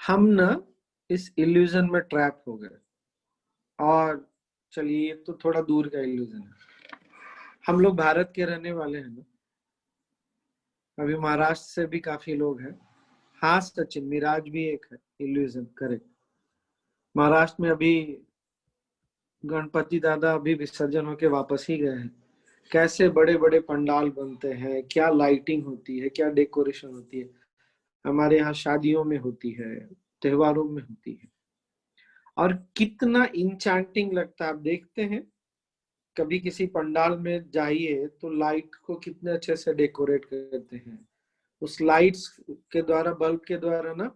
हम ना इस इल्यूजन में ट्रैप हो गए। और चलिए, ये तो थोड़ा दूर का इल्यूजन है। हम लोग भारत के रहने वाले हैं ना। अभी महाराष्ट्र से भी काफी लोग हैं। हाँ सचिन, मिराज भी एक है इल्यूजन, करेक्ट। महाराष्ट्र में अभी गणपति दादा अभी विसर्जन होके वापस ही गए हैं। कैसे बड़े बड़े पंडाल बनते हैं, क्या लाइटिंग होती है, क्या डेकोरेशन होती है। हमारे यहाँ शादियों में होती है, त्योहारों में होती है। और कितना इंचैंटिंग लगता है। आप देखते हैं कभी किसी पंडाल में जाइए तो लाइट को कितने अच्छे से डेकोरेट करते हैं। उस लाइट्स के द्वारा, बल्ब के द्वारा ना,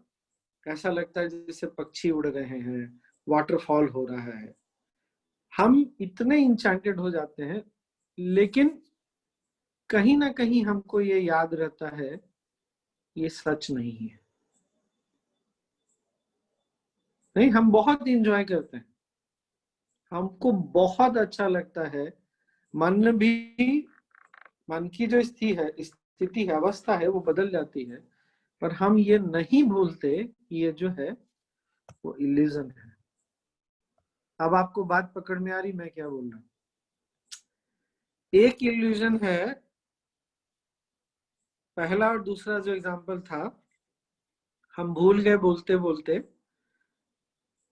ऐसा लगता है जैसे पक्षी उड़ रहे हैं, वाटरफॉल हो रहा है। हम इतने इंचैंटेड हो जाते हैं, लेकिन कहीं ना कहीं हमको ये याद रहता है ये सच नहीं है। नहीं, हम बहुत इंजॉय करते हैं, हमको बहुत अच्छा लगता है। मन भी, मन की जो स्थिति है, अवस्था है, वो बदल जाती है। पर हम ये नहीं भूलते कि ये जो है वो इल्यूजन है। अब आपको बात पकड़ में आ रही मैं क्या बोल रहा हूँ? एक इल्यूजन है, पहला और दूसरा जो एग्जांपल था, हम भूल गए बोलते बोलते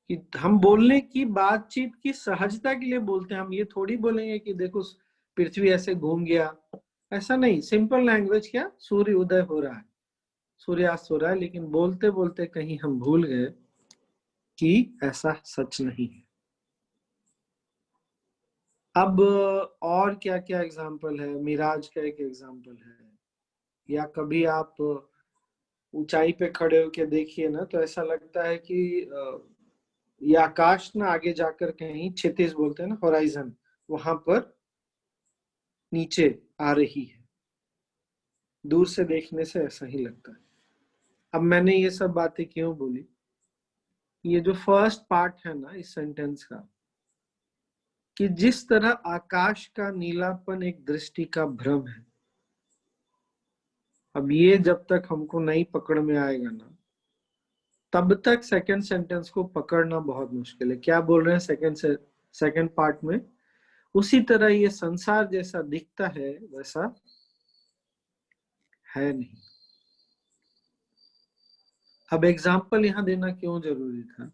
कि हम बोलने की, बातचीत की सहजता के लिए बोलते हैं। हम ये थोड़ी बोलेंगे कि देखो पृथ्वी ऐसे घूम गया। ऐसा नहीं, सिंपल लैंग्वेज, क्या सूर्य उदय हो रहा है, सूर्यास्त हो रहा है। लेकिन बोलते बोलते कहीं हम भूल गए कि ऐसा सच नहीं है। अब और क्या क्या एग्जाम्पल है, मिराज का एक एग्जाम्पल है। या कभी आप ऊंचाई पे खड़े होके देखिए ना, तो ऐसा लगता है कि ये आकाश ना आगे जाकर कहीं क्षितिज बोलते हैं ना, होराइजन, वहां पर नीचे आ रही है। दूर से देखने से ऐसा ही लगता है। अब मैंने ये सब बातें क्यों बोली? ये जो फर्स्ट पार्ट है ना इस सेंटेंस का, कि जिस तरह आकाश का नीलापन एक दृष्टि का भ्रम है, अब ये जब तक हमको नहीं पकड़ में आएगा ना, तब तक सेकंड सेंटेंस को पकड़ना बहुत मुश्किल है। क्या बोल रहे हैं सेकंड पार्ट में? उसी तरह ये संसार जैसा दिखता है वैसा है नहीं। अब एग्जाम्पल यहां देना क्यों जरूरी था?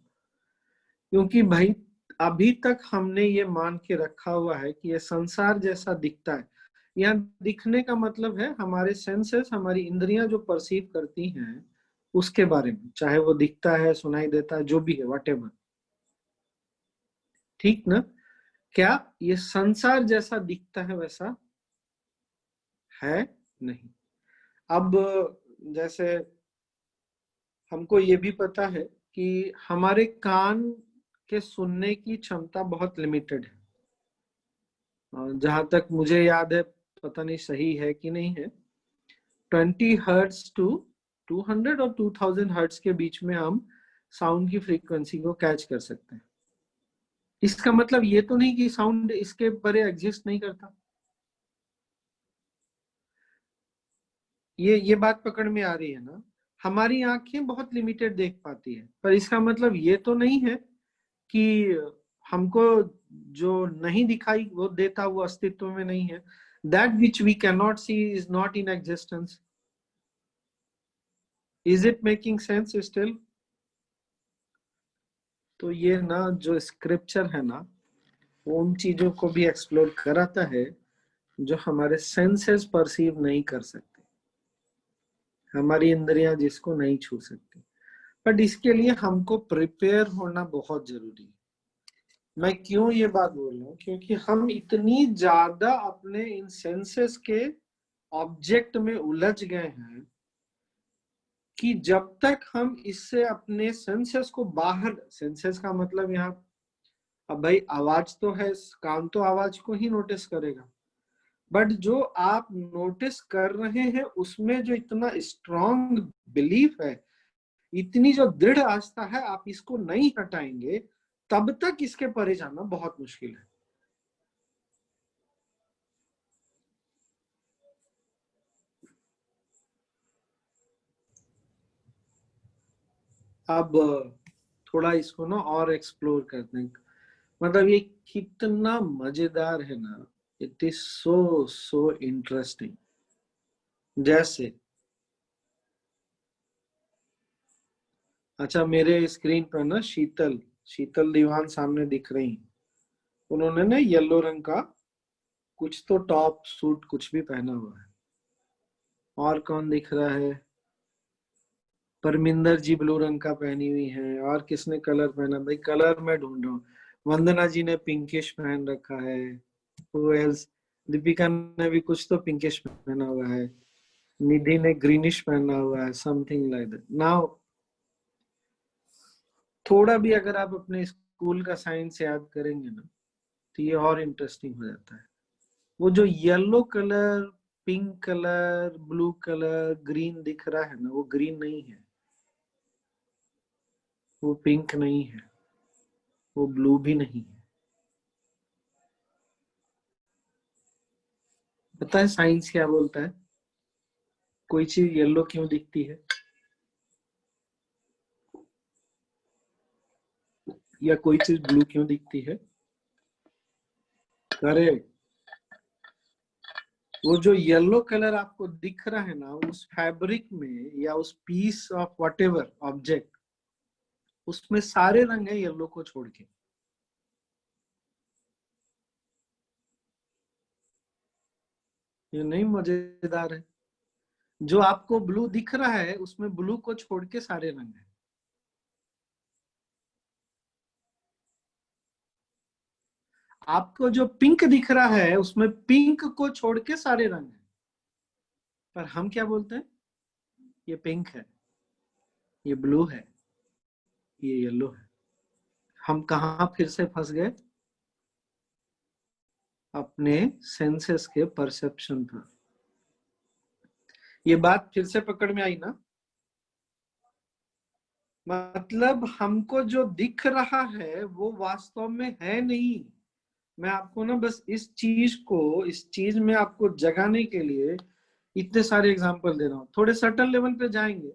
क्योंकि भाई, अभी तक हमने ये मान के रखा हुआ है कि ये संसार जैसा दिखता है। यहाँ दिखने का मतलब है हमारे सेंसेस, हमारी इंद्रियां जो परसीव करती हैं उसके बारे में, चाहे वो दिखता है, सुनाई देता है, जो भी है, व्हाटएवर। ठीक ना? क्या ये संसार जैसा दिखता है वैसा है नहीं। अब जैसे हमको ये भी पता है कि हमारे कान के सुनने की क्षमता बहुत लिमिटेड है। जहां तक मुझे याद है, पता नहीं सही है कि नहीं है, 20 हर्ट्स टू 200 और 2000 हर्ट्स के बीच में हम साउंड की फ्रीक्वेंसी को कैच कर सकते हैं। इसका मतलब ये तो नहीं कि साउंड इसके परे एग्जिस्ट नहीं करता। ये बात पकड़ में आ रही है ना? हमारी आंखें बहुत लिमिटेड देख पाती है, पर इसका मतलब ये तो नहीं है कि हमको जो नहीं दिखाई वो देता वो अस्तित्व में नहीं है। That which we can not see is not in existence. Is it making sense still? तो ये ना जो स्क्रिप्चर है ना, वो उन चीजों को भी एक्सप्लोर कराता है जो हमारे सेंसेस परसीव नहीं कर सकते, हमारी इंद्रियां जिसको नहीं छू सकती। बट इसके लिए हमको प्रिपेयर होना बहुत जरूरी है। मैं क्यों ये बात बोल रहा हूँ? क्योंकि हम इतनी ज्यादा अपने इन सेंसेस के ऑब्जेक्ट में उलझ गए हैं कि जब तक हम इससे अपने सेंसेस को बाहर, सेंसेस का मतलब यहाँ, अब भाई आवाज तो है, कान तो आवाज को ही नोटिस करेगा, बट जो आप नोटिस कर रहे हैं उसमें जो इतना स्ट्रॉन्ग बिलीफ है, इतनी जो दृढ़ आस्था है, आप इसको नहीं हटाएंगे तब तक इसके परे जाना बहुत मुश्किल है। अब थोड़ा इसको ना और एक्सप्लोर करते हैं। मतलब ये कितना मजेदार है ना, it is so so interesting. जैसे अच्छा, मेरे स्क्रीन पर ना शीतल शीतल दीवान सामने दिख रही। उन्होंने ना येलो रंग का कुछ तो टॉप सूट कुछ भी पहना हुआ है। और कौन दिख रहा है? परमिंदर जी ब्लू रंग का पहनी हुई है। और किसने कलर पहना? भाई कलर मैं ढूंढ रहा हूँ। वंदना जी ने पिंकिश पहन रखा है। Who else? दीपिका ने भी कुछ तो पिंकिश पहना हुआ है। निधि ने ग्रीनिश पहना हुआ है, समथिंग लाइक दैट। नाउ थोड़ा भी अगर आप अपने स्कूल का साइंस याद करेंगे ना, तो ये और इंटरेस्टिंग हो जाता है। वो जो yellow colour, pink colour, blue colour, green दिख रहा है ना, वो ग्रीन नहीं है, वो पिंक नहीं है, वो ब्लू भी नहीं है। पता है साइंस क्या बोलता है? कोई चीज येलो क्यों दिखती है, या कोई चीज ब्लू क्यों दिखती है? करेक्ट। वो जो येलो कलर आपको दिख रहा है ना, उस फैब्रिक में या उस piece of whatever object, उसमें सारे रंग है येलो को छोड़ के। ये नहीं मजेदार है? जो आपको ब्लू दिख रहा है उसमें ब्लू को छोड़ के सारे रंग है। आपको जो पिंक दिख रहा है उसमें पिंक को छोड़ के सारे रंग है। पर हम क्या बोलते हैं? ये पिंक है, ये ब्लू है, ये येलो है। हम कहा फिर से फंस गए? अपने सेंसेस के परसेप्शन पर। ये बात फिर से पकड़ में आई ना? मतलब हमको जो दिख रहा है वो वास्तव में है नहीं। मैं आपको ना बस इस चीज में आपको जगाने के लिए इतने सारे एग्जांपल दे रहा हूँ। थोड़े सटल लेवल पे जाएंगे।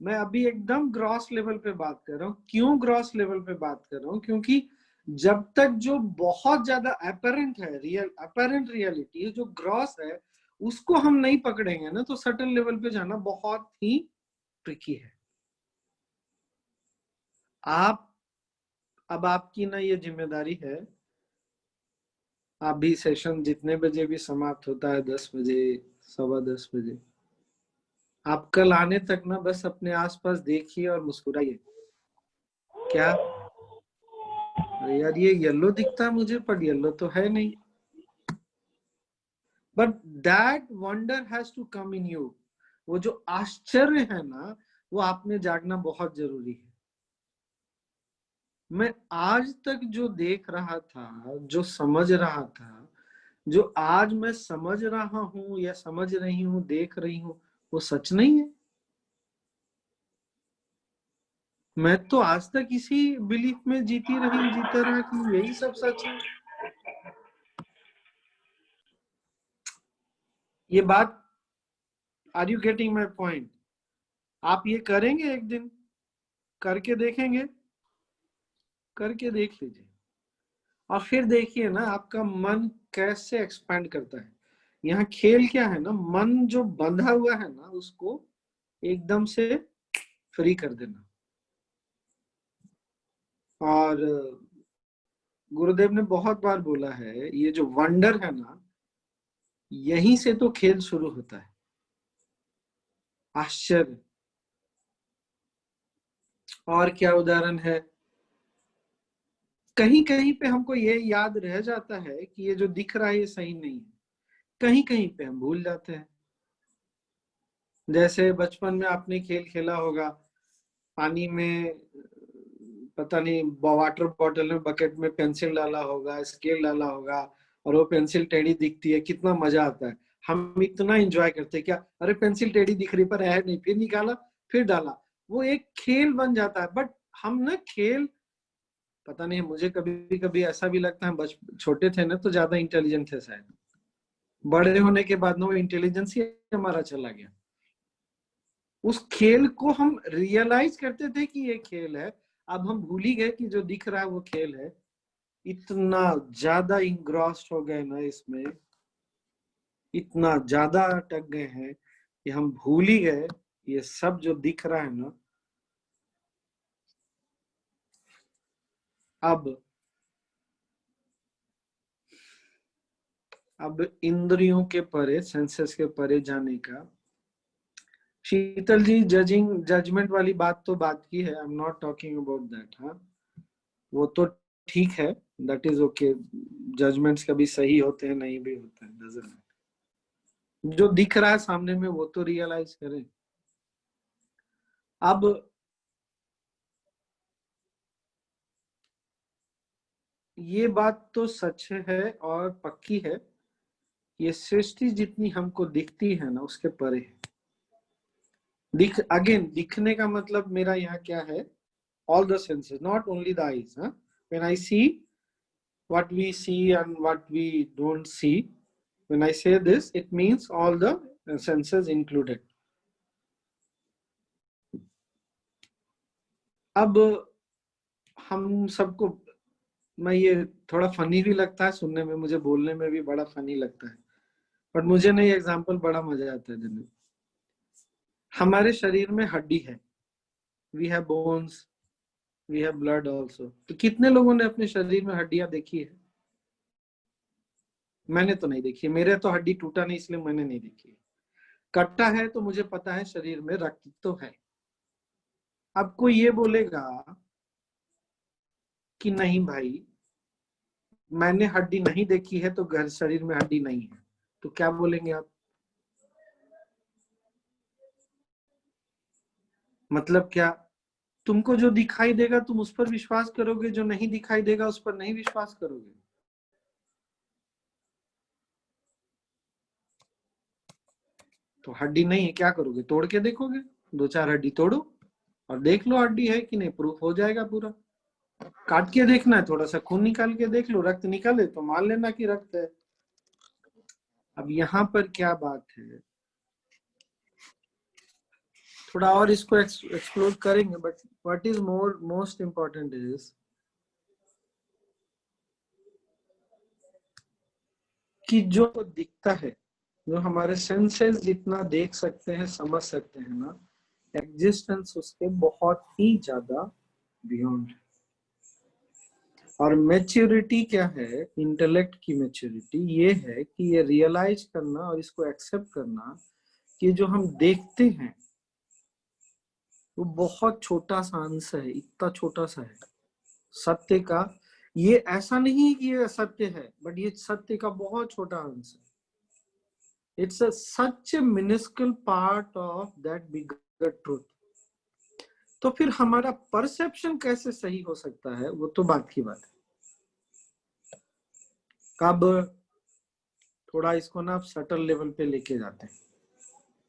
मैं अभी एकदम ग्रॉस लेवल पे बात कर रहा हूँ। क्यों ग्रॉस लेवल पे बात कर रहा हूँ? क्योंकि जब तक जो बहुत ज्यादा अपेरेंट है, अपेरेंट रियलिटी जो ग्रॉस है, उसको हम नहीं पकड़ेंगे ना, तो सटल लेवल पे जाना बहुत ही ट्रिकी है। आप अब आपकी ना ये जिम्मेदारी है। अभी सेशन जितने बजे भी समाप्त होता है, 10 बजे, 10:15 बजे, आप कल आने तक ना बस अपने आसपास देखिए और मुस्कुराइए। क्या? अरे यार, ये येलो दिखता है मुझे, पर येलो तो है नहीं। But that wonder has to come in you. वो जो आश्चर्य है ना, वो आप में जागना बहुत जरूरी है। मैं आज तक जो देख रहा था, जो समझ रहा था, जो आज मैं समझ रहा हूं या समझ रही हूं, देख रही हूं, वो सच नहीं है। मैं तो आज तक इसी बिलीफ में जीता रहा कि यही सब सच है। ये बात, are you getting my point? आप ये करेंगे एक दिन, करके देखेंगे, करके देख लीजिए, और फिर देखिए ना आपका मन कैसे एक्सपैंड करता है। यहाँ खेल क्या है ना, मन जो बंधा हुआ है ना, उसको एकदम से फ्री कर देना। और गुरुदेव ने बहुत बार बोला है, ये जो वंडर है ना, यहीं से तो खेल शुरू होता है। आश्चर्य। और क्या उदाहरण है? कहीं कहीं पे हमको ये याद रह जाता है कि ये जो दिख रहा है ये सही नहीं है। कहीं कहीं पे हम भूल जाते हैं। जैसे बचपन में आपने खेल खेला होगा, पानी में, पता नहीं, वाटर बॉटल में, बकेट में पेंसिल डाला होगा, स्केल डाला होगा, और वो पेंसिल टेढ़ी दिखती है, कितना मजा आता है। हम इतना एंजॉय करते हैं क्या, अरे पेंसिल टेढ़ी दिख रही पर है नहीं, फिर निकाला, फिर डाला। वो एक खेल बन जाता है। बट हम ना खेल, पता नहीं, मुझे कभी कभी ऐसा भी लगता है छोटे थे ना तो ज्यादा इंटेलिजेंट थे शायद। बड़े होने के बाद ना वो इंटेलिजेंस ही हमारा चला गया। उस खेल को हम रियलाइज करते थे कि ये खेल है, अब हम भूल ही गए कि जो दिख रहा है वो खेल है। इतना ज्यादा इंग्रॉस्ड हो गए ना इसमें, इतना ज्यादा अटक गए हैं कि हम भूल ही गए ये सब जो दिख रहा है ना। अब इंद्रियों के परे, सेंसेस के परे जाने का, शीतल जी जजमेंट वाली बात तो बात की है, आई am not talking about that. हाँ, वो तो ठीक है, दैट इज ओके। जजमेंट्स कभी सही होते हैं, नहीं भी होते हैं, डजंट मैटर। जो दिख रहा है सामने में वो तो रियलाइज करें। अब ये बात तो सच है और पक्की है, ये सृष्टि जितनी हमको दिखती है ना उसके परे है। दिखने का मतलब मेरा यहाँ क्या है, all the senses, not only the eyes. Huh? When I see, what we see and what we don't see, when I say this, it means all the senses included. अब हम सबको, मैं ये थोड़ा फनी भी लगता है सुनने में, मुझे बोलने में भी बड़ा फनी लगता है, बट मुझे नहीं एग्जाम्पल बड़ा मजा आता है देने। हमारे शरीर में हड्डी है, we have bones, we have blood also. तो कितने लोगों ने अपने शरीर में हड्डियां देखी है? मैंने तो नहीं देखी, मेरे तो हड्डी टूटा नहीं इसलिए मैंने नहीं देखी। कट्टा है तो मुझे पता है शरीर में रक्त तो है। अब कोई ये बोलेगा कि नहीं भाई, मैंने हड्डी नहीं देखी है तो घर शरीर में हड्डी नहीं है, तो क्या बोलेंगे आप? मतलब क्या? तुमको जो दिखाई देगा तुम उस पर विश्वास करोगे, जो नहीं दिखाई देगा उस पर नहीं विश्वास करोगे। तो हड्डी नहीं है क्या करोगे? तोड़ के देखोगे, दो चार हड्डी तोड़ो और देख लो हड्डी है कि नहीं, प्रूफ हो जाएगा पूरा। काट के देखना है, थोड़ा सा खून निकाल के देख लो, रक्त निकाले तो मान लेना कि रक्त है। अब यहाँ पर क्या बात है, थोड़ा और इसको एक्सप्लोर करेंगे, but what is most important is कि जो दिखता है, जो हमारे सेंसेस जितना देख सकते हैं, समझ सकते हैं ना, एग्जिस्टेंस उसके बहुत ही ज्यादा बियॉन्ड है। और मेच्योरिटी क्या है, इंटेलेक्ट की मेच्योरिटी ये है कि ये रियलाइज करना और इसको एक्सेप्ट करना कि जो हम देखते हैं वो बहुत छोटा सा अंश है, इतना छोटा सा है सत्य का। ये ऐसा नहीं कि ये सत्य है, बट ये सत्य का बहुत छोटा अंश है। It's a such a minuscule part of that bigger truth. तो फिर हमारा परसेप्शन कैसे सही हो सकता है, वो तो बात की बात है। कब थोड़ा इसको ना आप सटल लेवल पे लेके जाते हैं।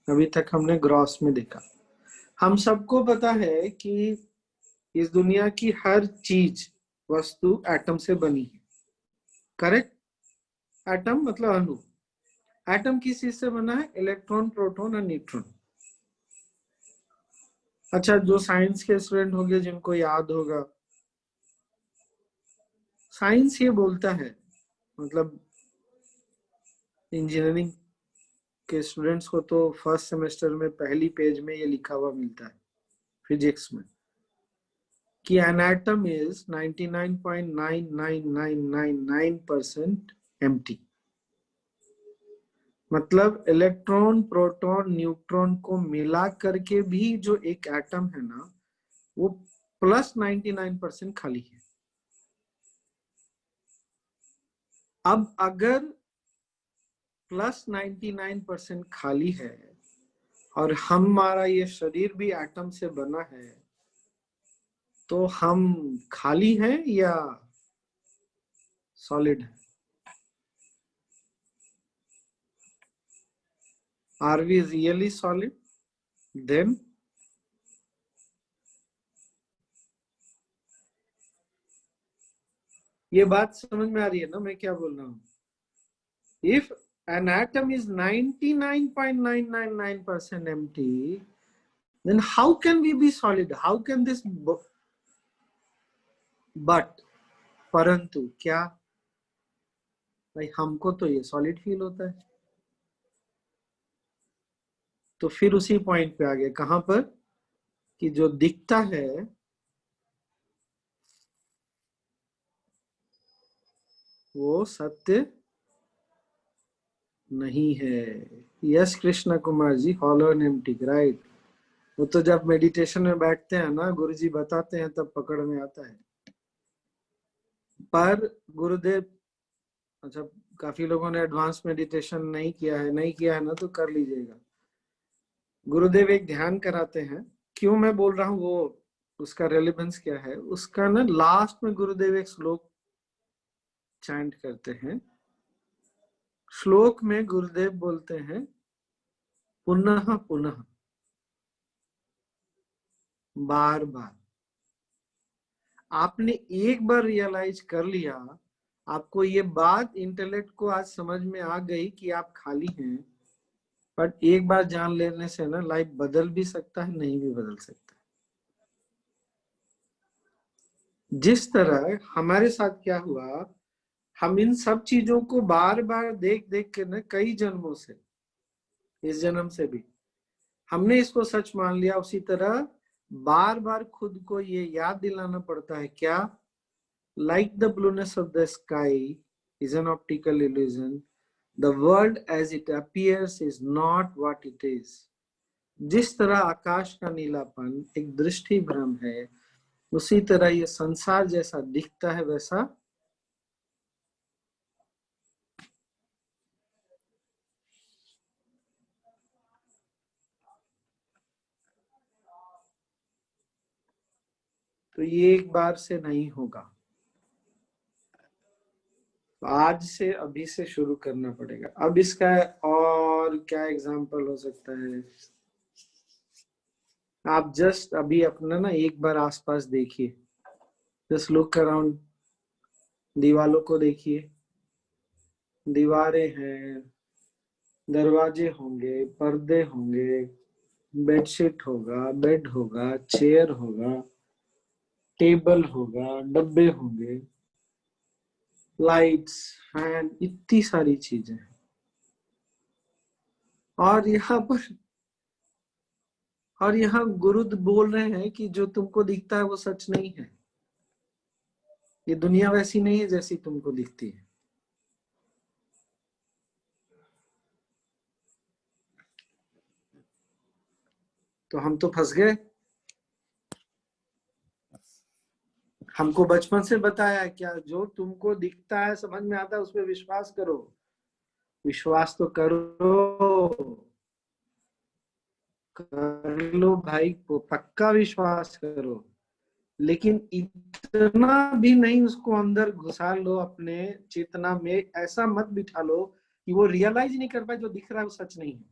अभी तक हमने ग्रॉस में देखा, हम सबको पता है कि इस दुनिया की हर चीज, वस्तु एटम से बनी है, करेक्ट? एटम मतलब अणु। एटम किस चीज से बना है? इलेक्ट्रॉन, प्रोटॉन और न्यूट्रॉन। अच्छा, जो साइंस के स्टूडेंट होंगे जिनको याद होगा, साइंस ये बोलता है, मतलब इंजीनियरिंग के स्टूडेंट्स को तो फर्स्ट सेमेस्टर में पहली पेज में ये लिखा हुआ मिलता है, फिजिक्स में, कि एन एटम इज 99.99999% एम्प्टी। मतलब इलेक्ट्रॉन, प्रोटॉन, न्यूट्रॉन को मिला करके भी जो एक एटम है ना, वो प्लस 99% खाली है। अब अगर प्लस 99% खाली है और हमारा ये शरीर भी एटम से बना है, तो हम खाली हैं या सॉलिड है? Are we really solid then? ये बात समझ में आ रही है ना मैं क्या बोल रहा हूं? If an atom is 99.999% empty, then how can we be solid? How can this but परंतु क्या भाई, हमको तो ये सॉलिड फील होता है। तो फिर उसी पॉइंट पे आ गए, कहां पर, कि जो दिखता है वो सत्य नहीं है। Yes Krishna Kumar ji, hollow and empty, right. वो तो जब मेडिटेशन में बैठते हैं ना, गुरुजी बताते हैं, तब पकड़ में आता है। पर गुरुदेव, अच्छा, काफी लोगों ने एडवांस मेडिटेशन नहीं किया है ना, तो कर लीजिएगा। गुरुदेव एक ध्यान कराते हैं, क्यों मैं बोल रहा हूँ वो, उसका रेलेवेंस क्या है उसका ना, लास्ट में गुरुदेव एक श्लोक चैंट करते हैं। श्लोक में गुरुदेव बोलते हैं पुनः पुनः, बार बार। आपने एक बार रियलाइज कर लिया, आपको ये बात इंटेलेक्ट को आज समझ में आ गई कि आप खाली हैं, बट एक बार जान लेने से ना लाइफ बदल भी सकता है, नहीं भी बदल सकता। जिस तरह हमारे साथ क्या हुआ, हम इन सब चीजों को बार बार देख देख के ना, कई जन्मों से, इस जन्म से भी हमने इसको सच मान लिया। उसी तरह बार बार खुद को ये याद दिलाना पड़ता है, क्या, like the blueness of the sky is an optical illusion, the world as it appears is not what it is. जिस तरह आकाश का नीलापन एक दृष्टि भ्रम है, उसी तरह ये संसार जैसा दिखता है वैसा तो ये एक बार से नहीं होगा। आज से, अभी से शुरू करना पड़ेगा। अब इसका और क्या एग्जाम्पल हो सकता है, आप जस्ट अभी अपना ना एक बार आसपास देखिए, जस्ट लुक अराउंड, दीवालों को देखिए, दीवारें हैं, दरवाजे होंगे, पर्दे होंगे, बेडशीट होगा, बेड होगा, चेयर होगा, टेबल होगा, डब्बे होंगे, लाइट्स, फैन, इतनी सारी चीजें हैं। और यहाँ पर, और यहाँ गुरु बोल रहे हैं कि जो तुमको दिखता है वो सच नहीं है, ये दुनिया वैसी नहीं है जैसी तुमको दिखती है। तो हम तो फंस गए। हमको बचपन से बताया है क्या, जो तुमको दिखता है, समझ में आता है, उस पर विश्वास करो। विश्वास तो करो, कर लो भाई, को पक्का विश्वास करो, लेकिन इतना भी नहीं उसको अंदर घुसा लो अपने चेतना में, ऐसा मत बिठा लो कि वो रियलाइज नहीं कर पाए जो दिख रहा है वो सच नहीं है।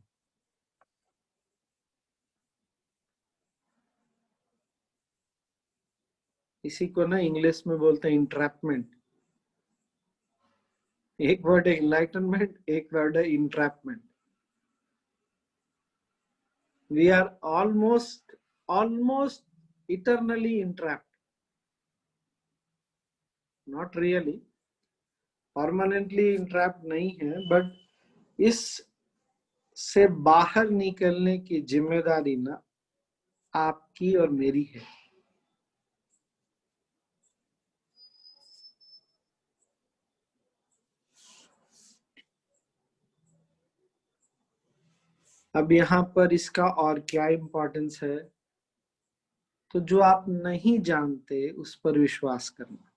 इसी को ना इंग्लिश में बोलते हैं इंट्रैपमेंट। एक वर्ड है इनलाइटनमेंट, एक वर्ड है entrapment. We are almost eternally entrapped, not really, permanently entrapped नहीं है, बट इस से बाहर निकलने की जिम्मेदारी ना आपकी और मेरी है। अब यहाँ पर इसका और क्या इंपॉर्टेंस है, तो जो आप नहीं जानते उस पर विश्वास करना।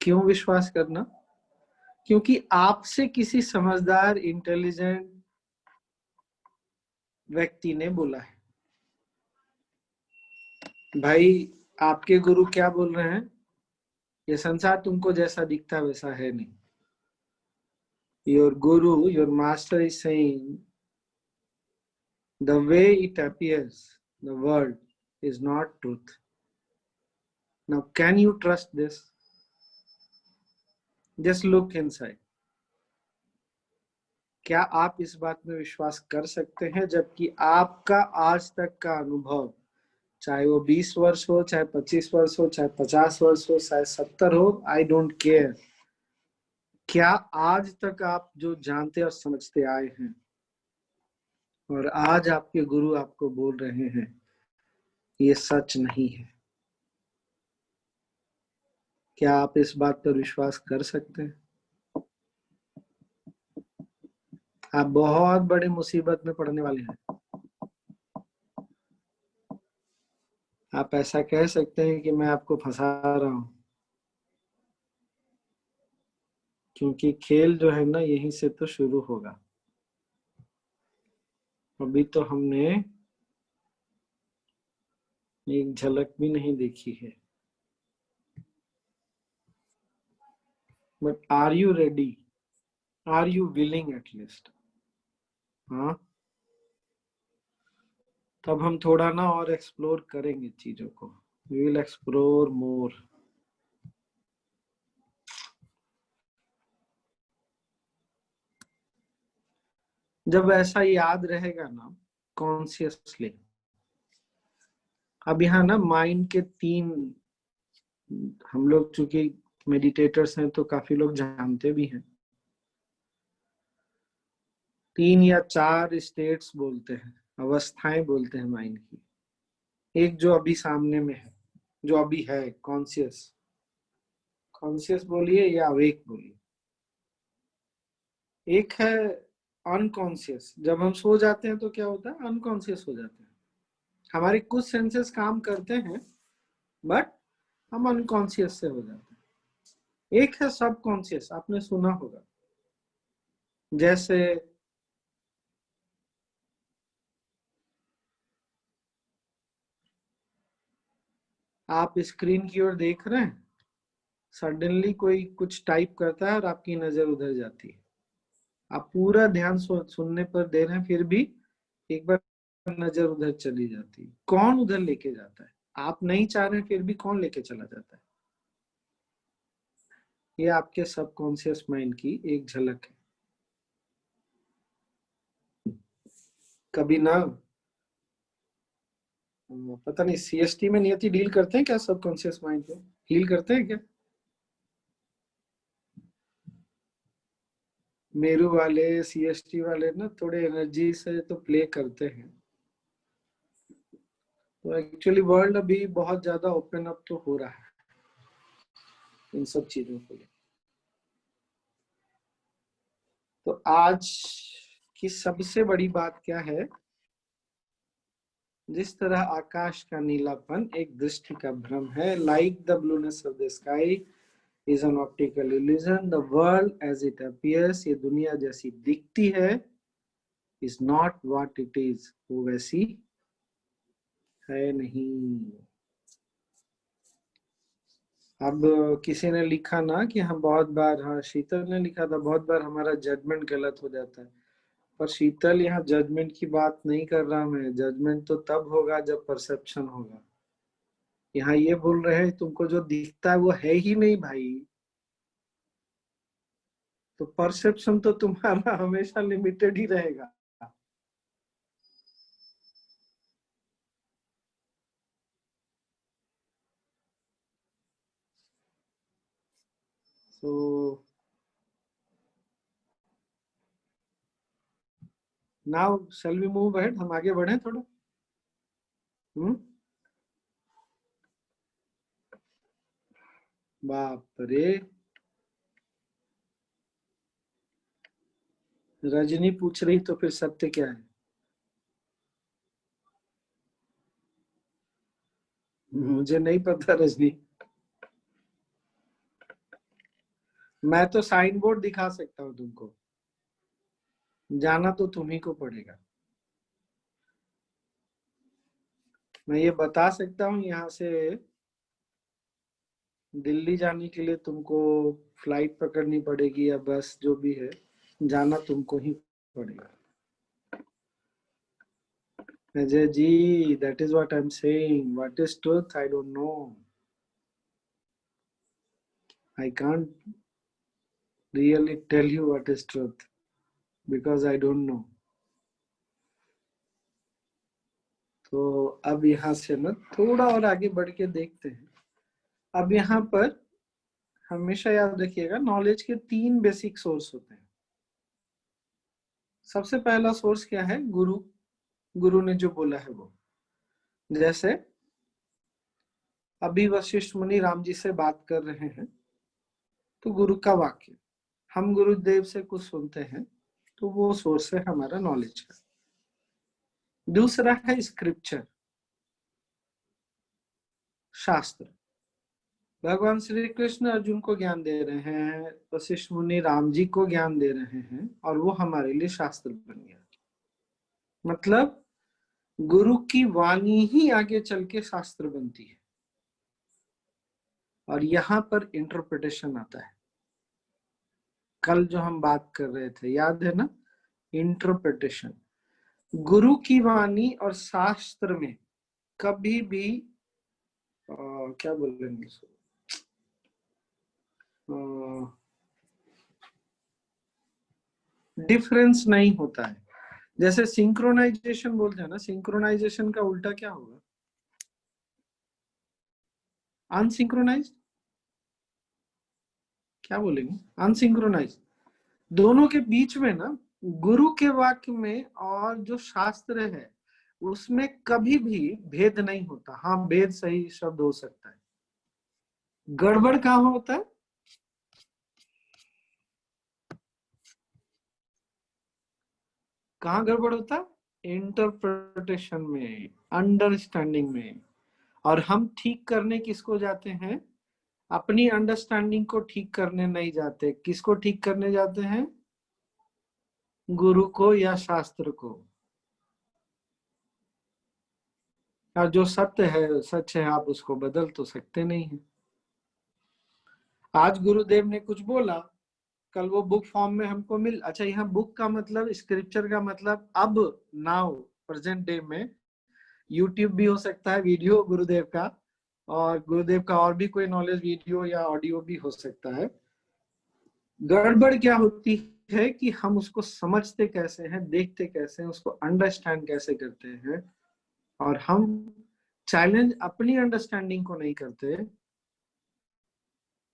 क्यों विश्वास करना? क्योंकि आपसे किसी समझदार इंटेलिजेंट व्यक्ति ने बोला है। भाई, आपके गुरु क्या बोल रहे हैं, ये संसार तुमको जैसा दिखता है वैसा है नहीं। Your Guru, your master is saying the way it appears, the world is not truth. Now, can you trust this? Just look inside. क्या आप इस बात में विश्वास कर सकते हैं जबकि आपका आज तक का अनुभव, चाहे वो 20 वर्ष हो, चाहे 25 वर्ष हो, चाहे 50 वर्ष हो, चाहे 70 हो, आई डोंट केयर, क्या आज तक आप जो जानते और समझते आए हैं और आज आपके गुरु आपको बोल रहे हैं ये सच नहीं है, क्या आप इस बात पर विश्वास कर सकते हैं? आप बहुत बड़ी मुसीबत में पड़ने वाले हैं। आप ऐसा कह सकते हैं कि मैं आपको फंसा रहा हूं, क्योंकि खेल जो है ना यहीं से तो शुरू होगा। अभी तो हमने एक झलक भी नहीं देखी है। But are you ready? Are you willing at least? हाँ, तब हम थोड़ा ना और एक्सप्लोर करेंगे चीजों को। We will explore more. जब ऐसा याद रहेगा ना कॉन्शियसली। अब यहाँ ना माइंड के तीन, हम लोग चूंकि मेडिटेटर्स हैं तो काफी लोग जानते भी हैं, तीन या चार स्टेट्स बोलते हैं, अवस्थाएं बोलते हैं माइंड की। एक जो अभी सामने में है, जो अभी है, कॉन्शियस। कॉन्शियस बोलिए या अवेक बोलिए। एक है अनकॉन्शियस। जब हम सो जाते हैं तो क्या होता है, अनकॉन्शियस हो जाते हैं। हमारे कुछ सेंसेस काम करते हैं बट हम अनकॉन्शियस से हो जाते हैं। एक है सब कॉन्शियस, आपने सुना होगा। जैसे आप स्क्रीन की ओर देख रहे हैं, सडनली कोई कुछ टाइप करता है और आपकी नजर उधर जाती है। आप पूरा ध्यान सुनने पर दे रहे हैं, फिर भी एक बार नजर उधर चली जाती है। कौन उधर लेके जाता है? आप नहीं चाह रहे फिर भी कौन लेके चला जाता है? ये आपके सबकॉन्शियस माइंड की एक झलक है। कभी ना, पता नहीं सीएसटी में नियति डील करते हैं क्या सबकॉन्शियस माइंड को? डील करते हैं क्या? मेरू वाले, सीएसटी वाले ना थोड़े एनर्जी से तो प्ले करते हैं। तो एक्चुअली वर्ल्ड अभी बहुत ज्यादा ओपन अप तो हो रहा है इन सब चीजों को लेकर। तो आज की सबसे बड़ी बात क्या है? जिस तरह आकाश का नीलापन एक दृष्टि का भ्रम है, like the blueness of the sky is an optical illusion, the world as it appears, ये दुनिया जैसी दिखती है, is not what it is, वो वैसी है नहीं। अब किसी ने लिखा ना कि हम बहुत बार, हाँ शीतल ने लिखा था, बहुत बार हमारा जजमेंट गलत हो जाता है। पर शीतल, यहाँ जजमेंट की बात नहीं कर रहा मैं। जजमेंट तो तब होगा जब परसेप्शन होगा। यहाँ ये बोल रहे हैं तुमको जो दिखता है वो है ही नहीं भाई। तो परसेप्शन तो तुम्हारा हमेशा लिमिटेड ही रहेगा। So now shall we move ahead, हम आगे बढ़े थोड़ा। हम्म। बाप रे, रजनी पूछ रही तो फिर सत्य क्या है? मुझे नहीं पता रजनी। मैं तो साइन बोर्ड दिखा सकता हूँ तुमको, जाना तो तुम्ही को पड़ेगा। मैं ये बता सकता हूँ यहाँ से दिल्ली जाने के लिए तुमको फ्लाइट पकड़नी पड़ेगी या बस, जो भी है, जाना तुमको ही पड़ेगा। Ajay ji, that is what I'm saying. What is truth? I don't know. I can't really tell you what is truth. Because I don't know. तो अब यहाँ से ना थोड़ा और आगे बढ़ के देखते हैं। अब यहाँ पर हमेशा याद रखिएगा, नॉलेज के 3 बेसिक सोर्स होते हैं। सबसे पहला सोर्स क्या है? गुरु। गुरु ने जो बोला है वो। जैसे अभी वशिष्ठ मुनि राम जी से बात कर रहे हैं, तो गुरु का वाक्य, हम गुरुदेव से कुछ सुनते हैं, तो वो सोर्स है हमारा नॉलेज का। दूसरा है स्क्रिप्चर, शास्त्र। भगवान श्री कृष्ण अर्जुन को ज्ञान दे रहे हैं, वशिष्ठ मुनि राम जी को ज्ञान दे रहे हैं, और वो हमारे लिए शास्त्र बन गया। मतलब गुरु की वाणी ही आगे चल के शास्त्र बनती है। और यहाँ पर इंटरप्रिटेशन आता है। कल जो हम बात कर रहे थे, याद है ना? इंटरप्रिटेशन। गुरु की वाणी और शास्त्र में कभी भी क्या बोलेंगे, डिफरेंस नहीं होता है। जैसे सिंक्रोनाइजेशन बोलते हैं ना, सिंक्रोनाइजेशन का उल्टा क्या होगा? अनसिंक्रोनाइज। क्या बोलेंगे? अनसिंक्रोनाइज। दोनों के बीच में ना, गुरु के वाक्य में और जो शास्त्र है उसमें कभी भी भेद नहीं होता। हाँ, भेद सही शब्द हो सकता है। गड़बड़ कहाँ होता है? कहाँ गड़बड़ होता है? इंटरप्रिटेशन में, अंडरस्टैंडिंग में। और हम ठीक करने किसको जाते हैं? अपनी अंडरस्टैंडिंग को ठीक करने नहीं जाते। किसको ठीक करने जाते हैं? गुरु को या शास्त्र को। और जो सत्य है सच है, आप उसको बदल तो सकते नहीं है। आज गुरुदेव ने कुछ बोला, कल वो बुक फॉर्म में हमको मिल, अच्छा, यहाँ बुक का मतलब, स्क्रिप्चर का मतलब अब, नाउ, प्रेजेंट डे में यूट्यूब भी हो सकता है, वीडियो गुरुदेव का, और गुरुदेव का और भी कोई नॉलेज वीडियो या ऑडियो भी हो सकता है। गड़बड़ क्या होती है कि हम उसको समझते कैसे हैं, देखते कैसे हैं, उसको अंडरस्टैंड कैसे करते हैं। और हम चैलेंज अपनी अंडरस्टैंडिंग को नहीं करते,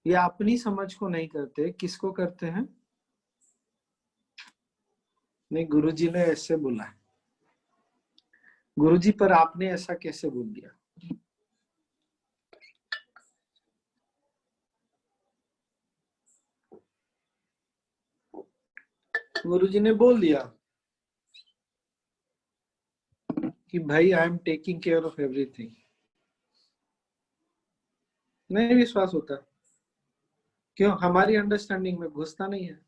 या अपनी समझ को नहीं करते, किसको करते हैं? नहीं, गुरुजी ने ऐसे बोला है। गुरुजी, पर आपने ऐसा कैसे बोल दिया? गुरुजी ने बोल दिया कि भाई, I am taking care of everything. नहीं विश्वास होता। क्यों? हमारी अंडरस्टैंडिंग में घुसता नहीं है,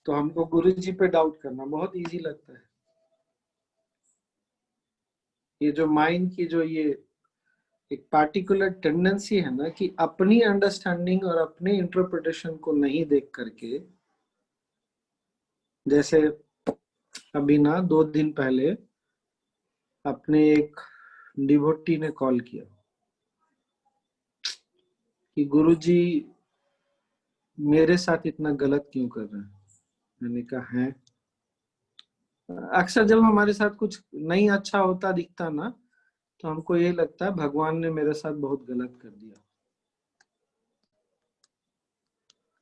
तो हमको गुरुजी पे डाउट करना बहुत इजी लगता है। ये जो माइंड की जो ये एक पार्टिकुलर टेंडेंसी है ना, कि अपनी अंडरस्टैंडिंग और अपने इंटरप्रिटेशन को नहीं देख करके, जैसे अभी ना 2 दिन पहले अपने एक डिवोटी ने कॉल किया कि गुरुजी मेरे साथ इतना गलत क्यों कर रहे हैं। मैंने कहा है, अक्सर जब हमारे साथ कुछ नहीं अच्छा होता दिखता ना, तो हमको ये लगता है भगवान ने मेरे साथ बहुत गलत कर दिया।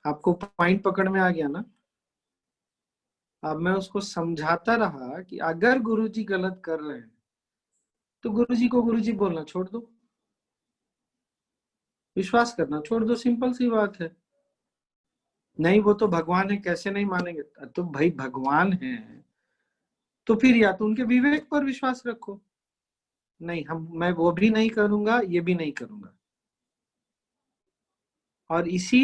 आपको पॉइंट पकड़ में आ गया ना? अब मैं उसको समझाता रहा कि अगर गुरुजी गलत कर रहे हैं तो गुरुजी को गुरुजी बोलना छोड़ दो, विश्वास करना छोड़ दो, सिंपल सी बात है। नहीं, वो तो भगवान है, कैसे नहीं मानेंगे? तो भाई भगवान है, तो फिर या तो उनके विवेक पर विश्वास रखो। नहीं, मैं वो भी नहीं करूंगा, ये भी नहीं करूंगा। और इसी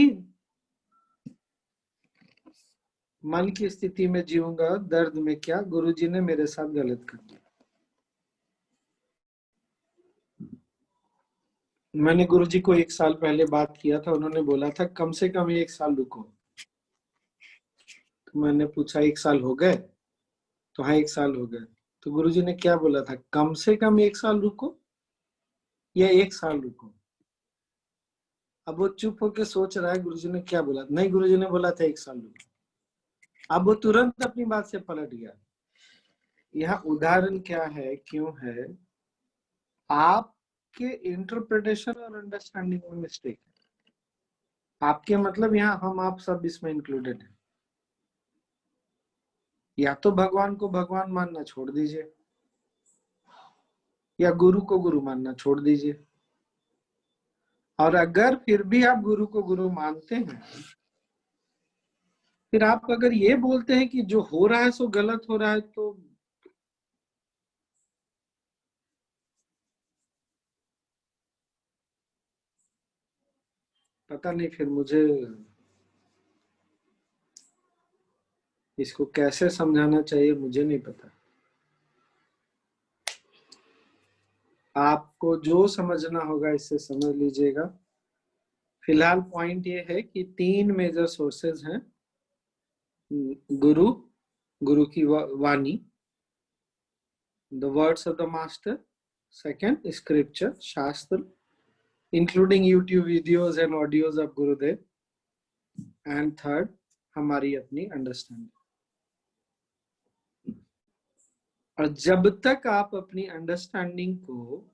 मन की स्थिति में जीऊंगा, दर्द में क्या, गुरुजी ने मेरे साथ गलत कर दिया। मैंने गुरुजी को 1 साल पहले बात किया था, उन्होंने बोला था कम से कम 1 साल रुको। तो मैंने पूछा 1 साल हो गए? तो हाँ, 1 साल हो गए। तो गुरुजी ने क्या बोला था? कम से कम 1 साल रुको या 1 साल रुको? अब वो चुप होके सोच रहा है गुरुजी ने क्या बोला। नहीं, गुरुजी ने बोला था 1 साल रुको। अब वो तुरंत अपनी बात से पलट गया। यहाँ उदाहरण क्या है, क्यों है, आपके इंटरप्रिटेशन और अंडरस्टैंडिंग में मिस्टेक है। आपके मतलब यहाँ हम आप सब इसमें इंक्लूडेड हैं। या तो भगवान को भगवान मानना छोड़ दीजिए, या गुरु को गुरु मानना छोड़ दीजिए। और अगर फिर भी आप गुरु को गुरु मानते हैं, फिर आप अगर ये बोलते हैं कि जो हो रहा है सो गलत हो रहा है, तो पता नहीं फिर मुझे इसको कैसे समझाना चाहिए, मुझे नहीं पता। आपको जो समझना होगा इससे समझ लीजिएगा। फिलहाल पॉइंट ये है कि 3 मेजर सोर्सेज हैं। गुरु, गुरु की वाणी, the words of the master. Second, scripture, शास्त्र, including YouTube videos and audios of Gurudev. And third, हमारी अपनी अंडरस्टैंडिंग। और जब तक आप अपनी अंडरस्टैंडिंग को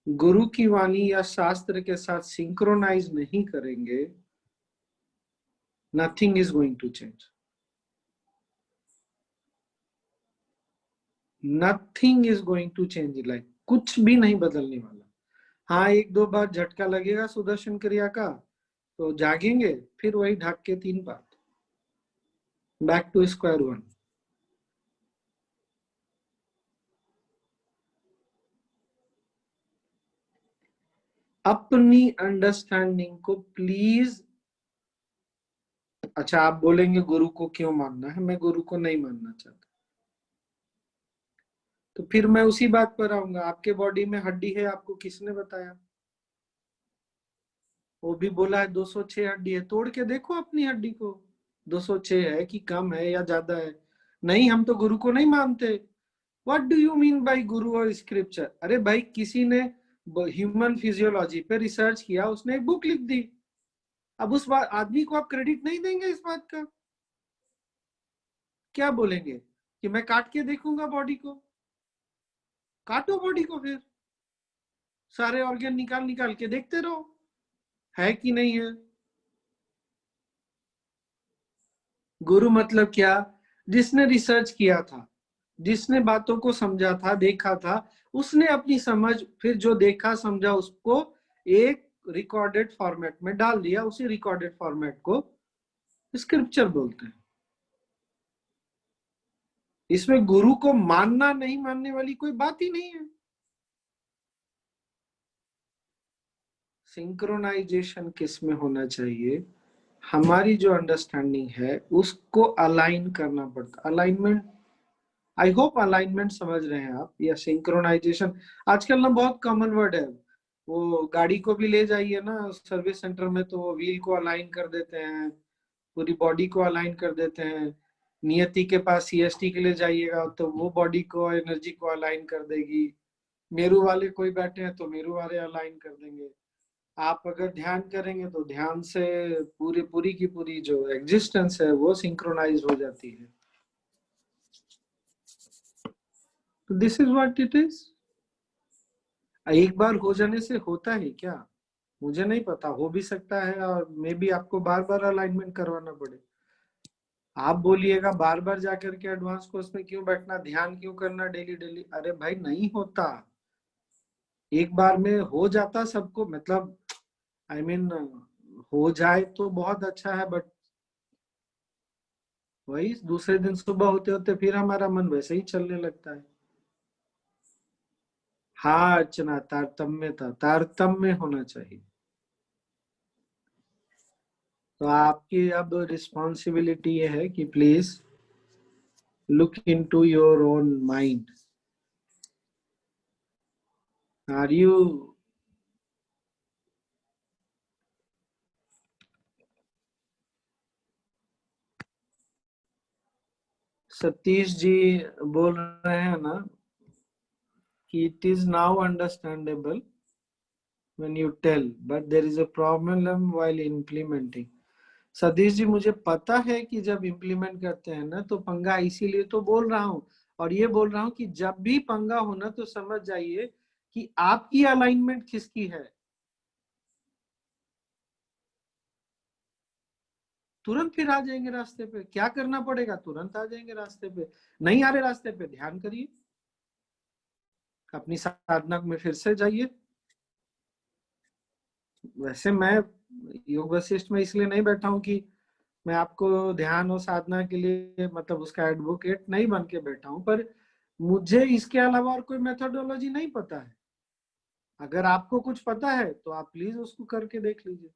गुरु की वाणी या शास्त्र के साथ सिंक्रोनाइज नहीं करेंगे, nothing is going to change. Nothing is going to change life. कुछ भी नहीं बदलने वाला। हाँ, 1-2 बार झटका लगेगा सुदर्शन क्रिया का, तो जागेंगे, फिर वही ढक के 3 बार, बैक टू स्क्वायर वन। अपनी अंडरस्टैंडिंग को प्लीज। अच्छा, आप बोलेंगे गुरु को क्यों मानना है? मैं गुरु को नहीं मानना चाहता। तो फिर मैं उसी बात पर आऊंगा, आपके बॉडी में हड्डी है, आपको किसने बताया? वो भी बोला है 206 हड्डी है, तोड़ के देखो अपनी हड्डी को, 206 है कि कम है या ज्यादा है। नहीं, हम तो गुरु को नहीं मानते। What do you mean by गुरु और स्क्रिप्चर? अरे भाई, किसी ने ह्यूमन फिजियोलॉजी पे रिसर्च किया, उसने एक बुक लिख दी। अब उस बात आदमी को आप क्रेडिट नहीं देंगे इस बात का? क्या बोलेंगे कि मैं काट के देखूंगा बॉडी को? काटो बॉडी को, फिर सारे ऑर्गन निकाल निकाल के देखते रहो है कि नहीं है। गुरु मतलब क्या? जिसने रिसर्च किया था, जिसने बातों को समझा था, देखा था, उसने अपनी समझ, फिर जो देखा समझा उसको एक रिकॉर्डेड फॉर्मेट में डाल दिया। उसी रिकॉर्डेड फॉर्मेट को स्क्रिप्चर बोलते हैं। इसमें गुरु को मानना नहीं मानने वाली कोई बात ही नहीं है। सिंक्रोनाइजेशन किस में होना चाहिए? हमारी जो अंडरस्टैंडिंग है उसको अलाइन करना पड़ता। अलाइनमेंट, आई होप अलाइनमेंट समझ रहे हैं आप, या सिंक्रोनाइजेशन आजकल ना बहुत कॉमन वर्ड है। वो गाड़ी को भी ले जाइए ना सर्विस सेंटर में, तो वो व्हील को अलाइन कर देते हैं, पूरी बॉडी को अलाइन कर देते हैं। नियति के पास सीएसटी के लिए जाइएगा तो वो बॉडी को, एनर्जी को अलाइन कर देगी। मेरू वाले कोई बैठे हैं तो मेरू वाले अलाइन कर देंगे। आप अगर ध्यान करेंगे तो ध्यान से पूरी पूरी की पूरी जो एग्जिस्टेंस है वो सिंक्रोनाइज हो जाती है। तो this is what it is. एक बार हो जाने से होता है क्या? मुझे नहीं पता, हो भी सकता है, और मे बी आपको बार बार अलाइनमेंट करवाना पड़े। आप बोलिएगा बार बार जाकर के एडवांस कोर्स में क्यों बैठना, ध्यान क्यों करना डेली डेली? अरे भाई, नहीं होता। एक बार में हो जाता सबको, मतलब आई मीन हो जाए तो बहुत अच्छा है, बट वही दूसरे दिन सुबह होते होते फिर हमारा मन वैसे ही चलने लगता है। हाँ अर्चना, तारतम्यता, तारतम्य होना चाहिए। तो आपकी अब रिस्पॉन्सिबिलिटी ये है कि please look into your own mind. Are you? Satish ji बोल रहे हैं ना कि it is now understandable when you tell, but there is a problem while implementing. Satish ji, मुझे पता है कि जब इम्प्लीमेंट करते हैं ना तो पंगा, इसीलिए तो बोल रहा हूँ। और ये बोल रहा हूँ कि जब भी पंगा होना तो समझ जाइए कि आपकी अलाइनमेंट किसकी है। तुरंत फिर आ जाएंगे रास्ते पे। क्या करना पड़ेगा? तुरंत आ जाएंगे रास्ते पे। नहीं आ रहे रास्ते पे, ध्यान करिए, अपनी साधना में फिर से जाइए। वैसे मैं योग वशिष्ठ में इसलिए नहीं बैठा हूँ कि मैं आपको ध्यान और साधना के लिए मतलब उसका एडवोकेट नहीं बन के बैठा हूं, पर मुझे इसके अलावा और कोई मेथोडोलॉजी नहीं पता है। अगर आपको कुछ पता है तो आप प्लीज उसको करके देख लीजिए।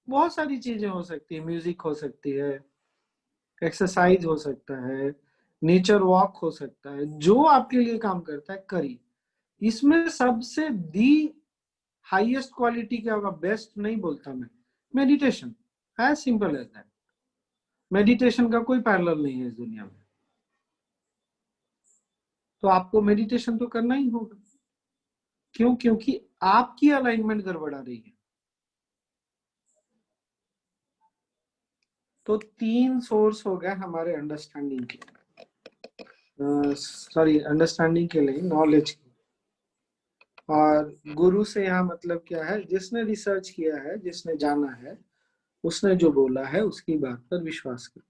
बहुत सारी चीजें हो सकती है, म्यूजिक हो सकती है, एक्सरसाइज हो सकता है, नेचर वॉक हो सकता है, जो आपके लिए काम करता है करिए। इसमें सबसे दी हाईएस्ट क्वालिटी क्या होगा, बेस्ट नहीं बोलता मैं, meditation. As simple as that. Meditation का कोई पैरेलल नहीं है इस दुनिया में। तो आपको मेडिटेशन तो करना ही होगा। क्यों? क्योंकि आपकी अलाइनमेंट गड़बड़ा रही है। तो 3 सोर्स हो गए हमारे अंडरस्टैंडिंग के, सॉरी अंडरस्टैंडिंग के लिए, नॉलेज की। और गुरु से यहाँ मतलब क्या है? जिसने रिसर्च किया है, जिसने जाना है, उसने जो बोला है उसकी बात पर विश्वास करो।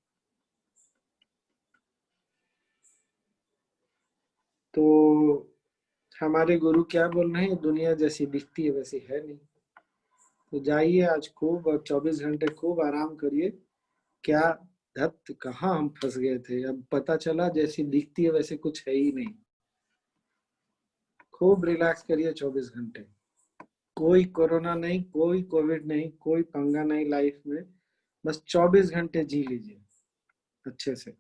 तो हमारे गुरु क्या बोल रहे हैं? दुनिया जैसी दिखती है वैसी है नहीं। तो जाइए आज खूब, और 24 घंटे खूब आराम करिए। क्या धत, कहाँ हम फंस गए थे! अब पता चला जैसी दिखती है वैसे कुछ है ही नहीं। खूब रिलैक्स करिए 24 घंटे। कोई कोरोना नहीं, कोई कोविड नहीं, कोई पंगा नहीं लाइफ में। बस 24 घंटे जी लीजिए अच्छे से।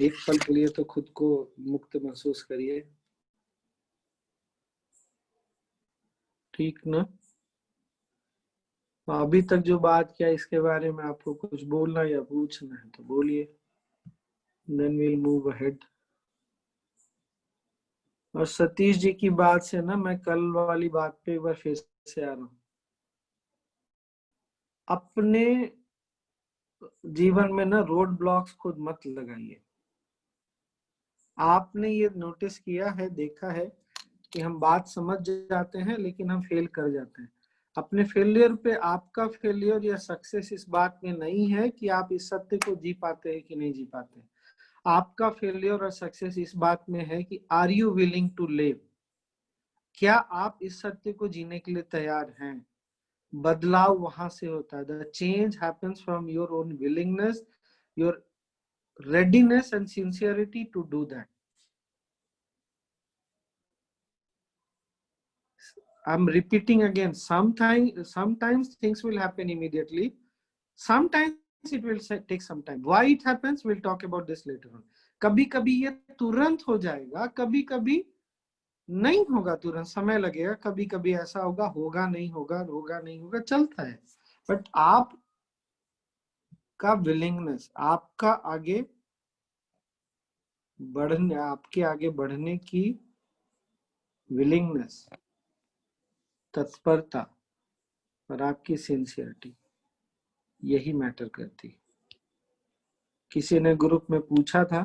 एक पल के लिए तो खुद को मुक्त महसूस करिए। ठीक ना? अभी तक जो बात किया इसके बारे में आपको कुछ बोलना या पूछना है तो बोलिए, देन वील मूव अहेड। और सतीश जी की बात से ना मैं कल वाली बात पे एक बार फिर से आ रहा हूँ। अपने जीवन में ना रोड ब्लॉक्स खुद मत लगाइए। आपने ये नोटिस किया है, देखा है कि हम बात समझ जाते हैं लेकिन हम फेल कर जाते हैं। अपने फेलियर पे, आपका फेलियर या सक्सेस इस बात में नहीं है कि आप इस सत्य को जी पाते हैं कि नहीं जी पाते। आपका फेलियर और सक्सेस इस बात में है कि are you willing to live. क्या आप इस सत्य को जीने के लिए तैयार हैं? बदलाव वहां से होता है। The change happens from your own willingness, your readiness and sincerity to do that. I'm repeating again, sometimes things will happen immediately, sometimes it will take some time. Why it happens, we'll talk about this later on. कभी कभी ये तुरंत हो जाएगा, कभी कभी नहीं होगा, तुरंत समय लगेगा, कभी कभी ऐसा होगा, होगा नहीं होगा, होगा नहीं होगा, चलता है। बट आप का विलिंगनेस, आपका आगे बढ़ने, आपके आगे बढ़ने की विलिंगनेस, तत्परता, और आपकी सिंसियरिटी, यही मैटर करती। किसी ने ग्रुप में पूछा था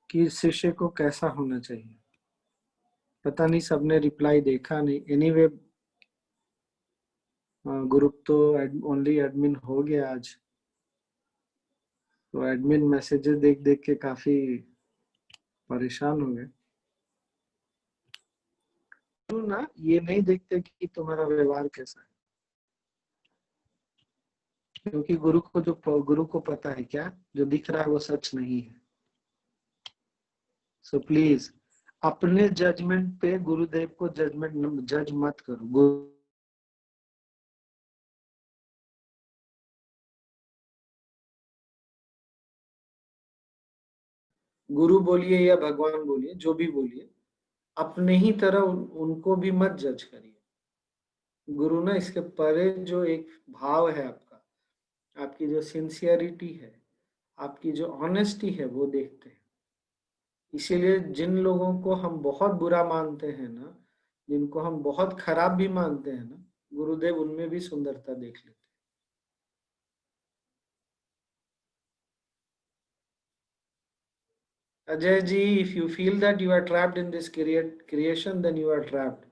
कि शिष्य को कैसा होना चाहिए। पता नहीं सबने रिप्लाई देखा नहीं। एनीवे ग्रुप तो ओनली एडमिन हो गया आज, तो एडमिन मैसेजेस देख देख के काफी परेशान हो गए। तो ना ये नहीं देखते कि तुम्हारा व्यवहार कैसा है, क्योंकि गुरु को पता है क्या जो दिख रहा है वो सच नहीं है। सो प्लीज अपने जजमेंट पे गुरुदेव को जज मत करो। गुरु बोलिए या भगवान बोलिए, जो भी बोलिए, अपने ही तरह उनको भी मत जज करिए। गुरु ना इसके परे जो एक भाव है आपका, आपकी जो सिंसियरिटी है, आपकी जो ऑनेस्टी है, वो देखते हैं। इसीलिए जिन लोगों को हम बहुत बुरा मानते हैं ना, जिनको हम बहुत खराब भी मानते हैं ना, गुरुदेव उनमें भी सुंदरता देख लेते। Ajay ji, if you feel that you are trapped in this creation, then you are trapped.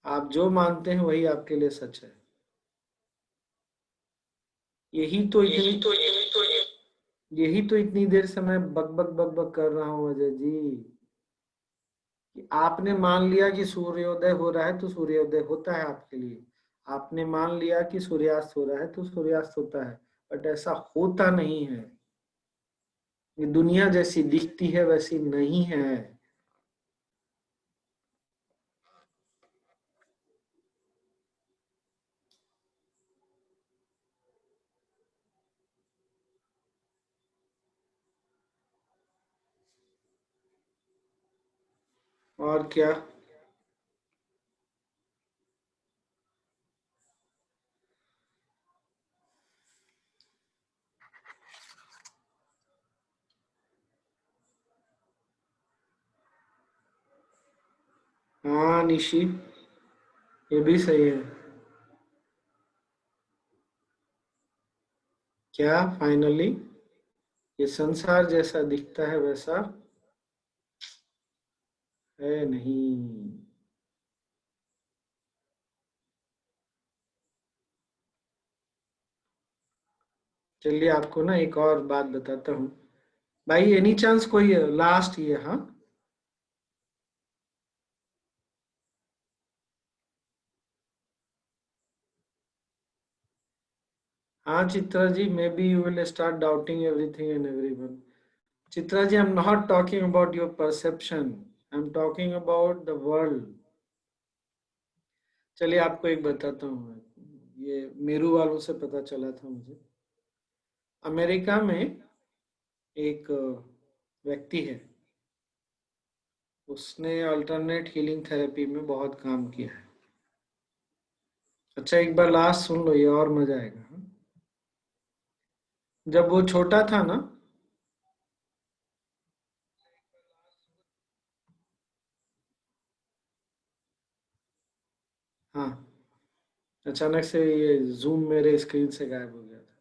आप जो मानते हैं वही आपके लिए सच है। यही तो इतनी देर से मैं बक बक बक बक कर रहा हूँ अजय जी, कि आपने मान लिया कि सूर्योदय हो रहा है तो सूर्योदय होता है आपके लिए। आपने मान लिया कि सूर्यास्त हो रहा है तो सूर्यास्त होता है, बट ऐसा होता नहीं है। ये दुनिया जैसी दिखती है वैसी नहीं है। और क्या। हाँ निशी, ये भी सही है। क्या फाइनली ये संसार जैसा दिखता है वैसा है नहीं। चलिए आपको ना एक और बात बताता हूँ। भाई एनी चांस कोई लास्ट ये, हाँ। हाँ Chitra ji, maybe you will start doubting everything and everyone. Chitra ji, I am not talking about your perception, I am talking about the world. चलिए आपको एक बताता हूँ मैं। ये मेरू वालों से पता चला था मुझे। अमेरिका में एक व्यक्ति है, उसने अल्टरनेट हीलिंग थेरेपी में बहुत काम किया है। अच्छा एक बार लास्ट सुन लो, ये और मजा आएगा, हाँ? जब वो छोटा था ना, हाँ, अचानक से ये जूम मेरे स्क्रीन से गायब हो गया था।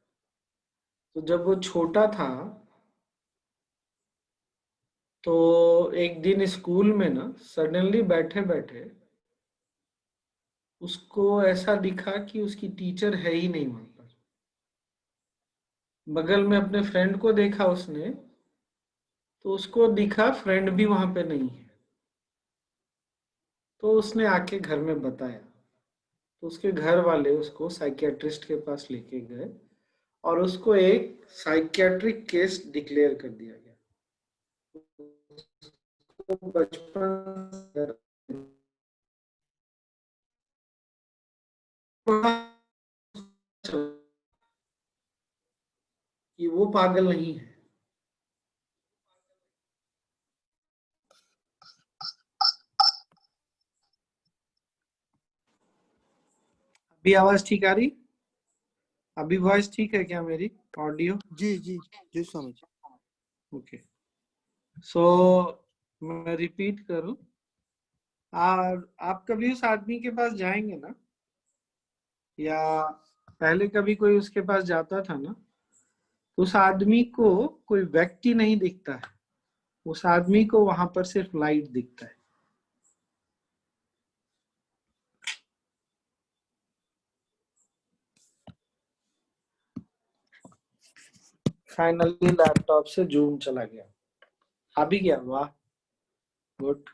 तो जब वो छोटा था, तो एक दिन स्कूल में ना सडनली बैठे बैठे उसको ऐसा दिखा कि उसकी टीचर है ही नहीं वहां पर। बगल में अपने फ्रेंड को देखा उसने, तो उसको दिखा फ्रेंड भी वहां पे नहीं है। तो उसने आके घर में बताया, तो उसके घर वाले उसको साइकियाट्रिस्ट के पास लेके गए और उसको एक साइकियाट्रिक केस डिक्लेयर कर दिया गया। उसको बचपन से कि वो पागल नहीं है। अभी आवाज ठीक आ रही? अभी वॉइस ठीक है क्या मेरी? ऑडियो? जी जी जी स्वामी जी। ओके। सो मैं रिपीट करूं। और आप कभी उस आदमी के पास जाएंगे ना, या पहले कभी कोई उसके पास जाता था ना, तो उस आदमी को कोई व्यक्ति नहीं दिखता है। उस आदमी को वहां पर सिर्फ लाइट दिखता है। फाइनली लैपटॉप से जूम चला गया। अभी गया, वाह, गुड।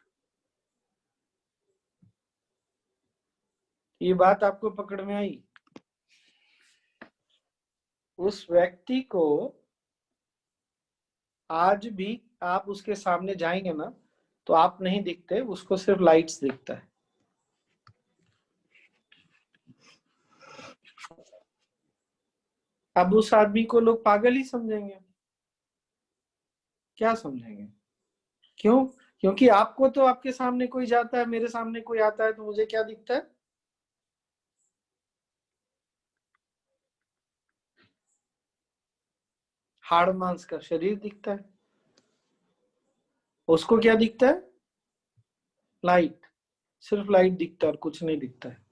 ये बात आपको पकड़ में आई? उस व्यक्ति को आज भी आप उसके सामने जाएंगे ना, तो आप नहीं दिखते, उसको सिर्फ लाइट्स दिखता है। अब उस आदमी को लोग पागल ही समझेंगे। क्या समझेंगे? क्यों? क्योंकि आपको तो आपके सामने कोई जाता है, मेरे सामने कोई आता है, तो मुझे क्या दिखता है? हाड़ मांस का शरीर दिखता है। उसको क्या दिखता है? लाइट। सिर्फ लाइट दिखता है और कुछ नहीं दिखता है।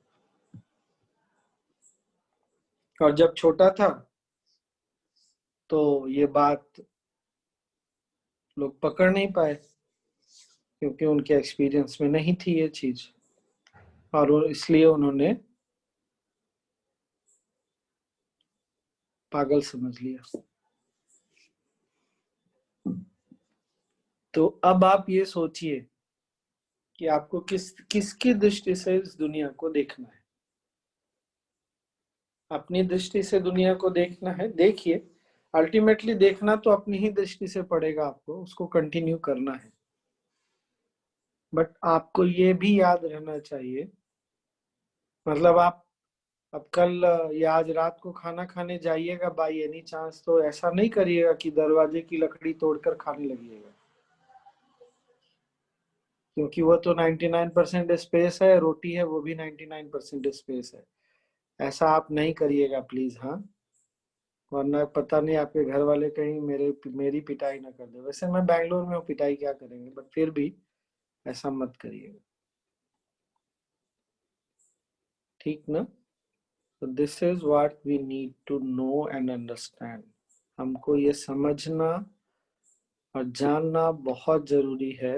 और जब छोटा था तो ये बात लोग पकड़ नहीं पाए, क्योंकि उनके एक्सपीरियंस में नहीं थी ये चीज, और इसलिए उन्होंने पागल समझ लिया। तो अब आप ये सोचिए कि आपको किसकी दृष्टि से इस दुनिया को देखना है। अपनी दृष्टि से दुनिया को देखना है, देखिए। अल्टीमेटली देखना तो अपनी ही दृष्टि से पड़ेगा, आपको उसको कंटिन्यू करना है। बट आपको ये भी याद रहना चाहिए, मतलब आप अब कल या आज रात को खाना खाने जाइएगा बाई एनी चांस, तो ऐसा नहीं करिएगा कि दरवाजे की लकड़ी तोड़कर खाने लगिएगा, क्योंकि वो तो 99% स्पेस है, रोटी है वो भी 99% स्पेस है। ऐसा आप नहीं करिएगा प्लीज, हाँ। वरना पता नहीं आपके घर वाले कहीं मेरी पिटाई ना कर दे। वैसे मैं बैंगलोर में हूँ, पिटाई क्या करेंगे, बट फिर भी ऐसा मत करिएगा, ठीक ना। तो this is what we need to know and understand. हमको ये समझना और जानना बहुत जरूरी है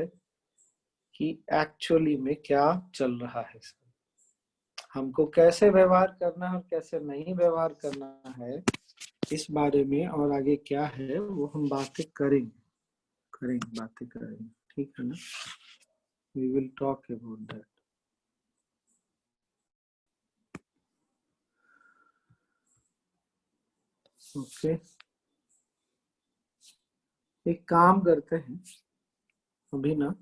कि एक्चुअली में क्या चल रहा है। हमको कैसे व्यवहार करना है और कैसे नहीं व्यवहार करना है, इस बारे में और आगे क्या है वो हम बातें करेंगे, ठीक है ना। We will talk about that. Okay, एक काम करते हैं, अभी ना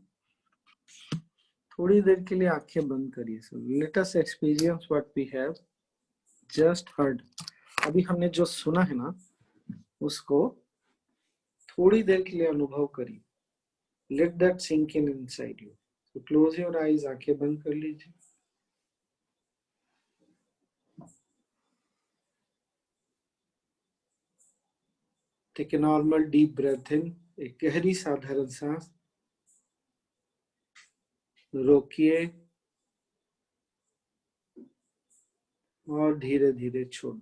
थोड़ी देर के लिए आंखें बंद करिए। So let us experience what we have just heard. अभी हमने जो सुना है ना, उसको थोड़ी देर के लिए अनुभव करिए। Let that sink in inside you. So close your eyes, आंखें बंद कर लीजिए। Take a normal deep breath in, एक गहरी साधारण सांस रोकिए और धीरे धीरे छोड़।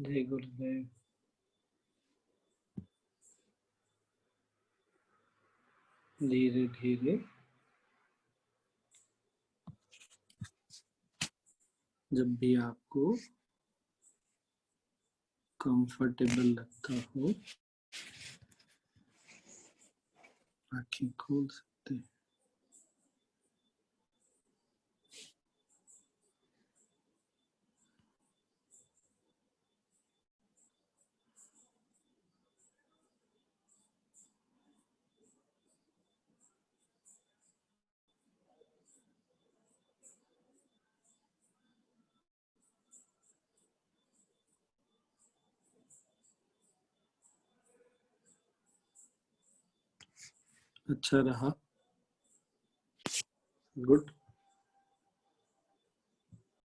जय गुरुदेव। धीरे धीरे जब भी आपको कंफर्टेबल लगता हो आंखें खोल सकते हैं। अच्छा रहा, गुड।